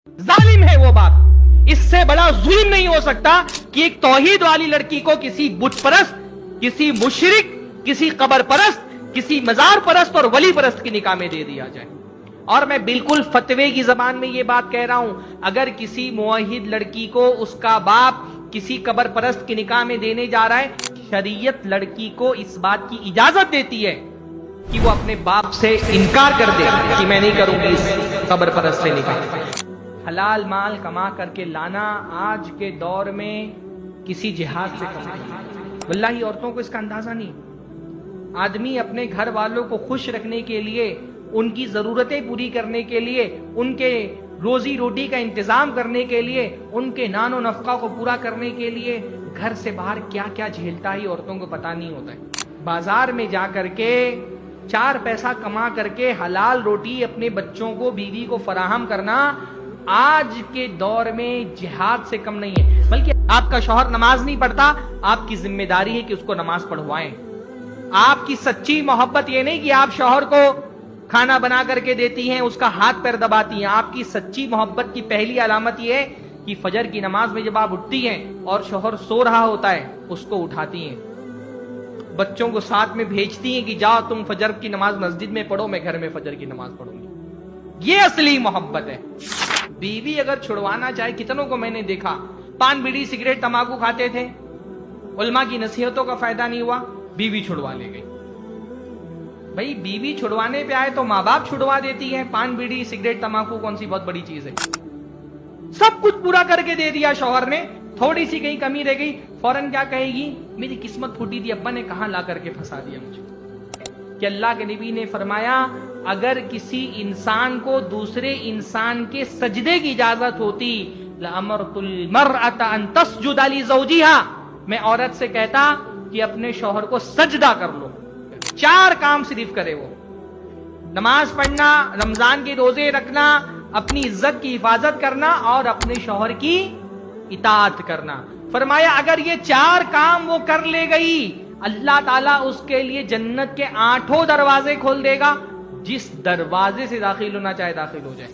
जालिम है वो बाप। इससे बड़ा जुल्म नहीं हो सकता कि एक तौहीद वाली लड़की को किसी बुत परस्त, किसी मुशरिक, किसी कबर परस्त, किसी मजार परस्त और वली परस्त की निकाह में दे दिया जाए। और मैं बिल्कुल फतवे की जबान में ये बात कह रहा हूं, अगर किसी मुवहिद लड़की को उसका बाप किसी कबर परस्त की निकाह में देने जा रहा है, शरीयत लड़की को इस बात की इजाजत देती है कि वो अपने बाप से इनकार कर दे कि मैं नहीं करूंगी इस कबर परस्त से निकाह। हलाल माल कमा करके लाना आज के दौर में किसी जिहाद से कम नहीं। वल्लाही औरतों को इसका अंदाजा नहीं। आदमी अपने घर वालों को खुश रखने के लिए, उनकी जरूरतें पूरी करने के लिए, उनके रोजी रोटी का इंतजाम करने के लिए, उनके नानो नफका को पूरा करने के लिए घर से बाहर क्या क्या झेलता ही औरतों को पता नहीं होता है। बाजार में जा करके 4 पैसा कमा करके हलाल रोटी अपने बच्चों को, बीवी को फराहम करना आज के दौर में जिहाद से कम नहीं है। बल्कि आपका शौहर नमाज नहीं पढ़ता, आपकी जिम्मेदारी है कि उसको नमाज पढ़वाएं। आपकी सच्ची मोहब्बत ये नहीं कि आप शौहर को खाना बना करके देती हैं, उसका हाथ पैर दबाती हैं। आपकी सच्ची मोहब्बत की पहली अलामत यह है कि फजर की नमाज में जब आप उठती हैं और शौहर सो रहा होता है, उसको उठाती हैं, बच्चों को साथ में भेजती हैं कि जाओ तुम फजर की नमाज मस्जिद में पढ़ो, मैं घर में फजर की नमाज पढ़ूंगी। ये असली मोहब्बत है। बीवी अगर छुड़वाना चाहे, कितनों को मैंने देखा पान बीड़ी सिगरेट तंबाकू खाते थे, उलमा की नसीहतों का फायदा नहीं हुआ, बीवी छुड़वा ले गई। भाई बीवी छुड़वाने पे आए तो माँ बाप छुड़वा देती है। पान बीड़ी सिगरेट तंबाकू कौन सी बहुत बड़ी चीज है? सब कुछ पूरा करके दे दिया शौहर ने, थोड़ी सी कहीं कमी रह गई, फौरन क्या कहेगी? मेरी किस्मत फूटी थी, अब्बा ने कहां ला करके फंसा दिया मुझे। कि अल्लाह के नबी ने फरमाया, अगर किसी इंसान को दूसरे इंसान के सजदे की इजाजत होती, लअमरतुल मरअता अन तस्जुदा ली ज़ौजिहा, मैं औरत से कहता कि अपने शौहर को सजदा कर लो। 4 काम सिर्फ करे वो, नमाज पढ़ना, रमजान के रोजे रखना, अपनी इज्जत की हिफाजत करना और अपने शौहर की इताअत करना। फरमाया अगर ये 4 काम वो कर ले गई, अल्लाह ताला उसके लिए जन्नत के 8 दरवाजे खोल देगा, जिस दरवाजे से दाखिल होना चाहे दाखिल हो जाए।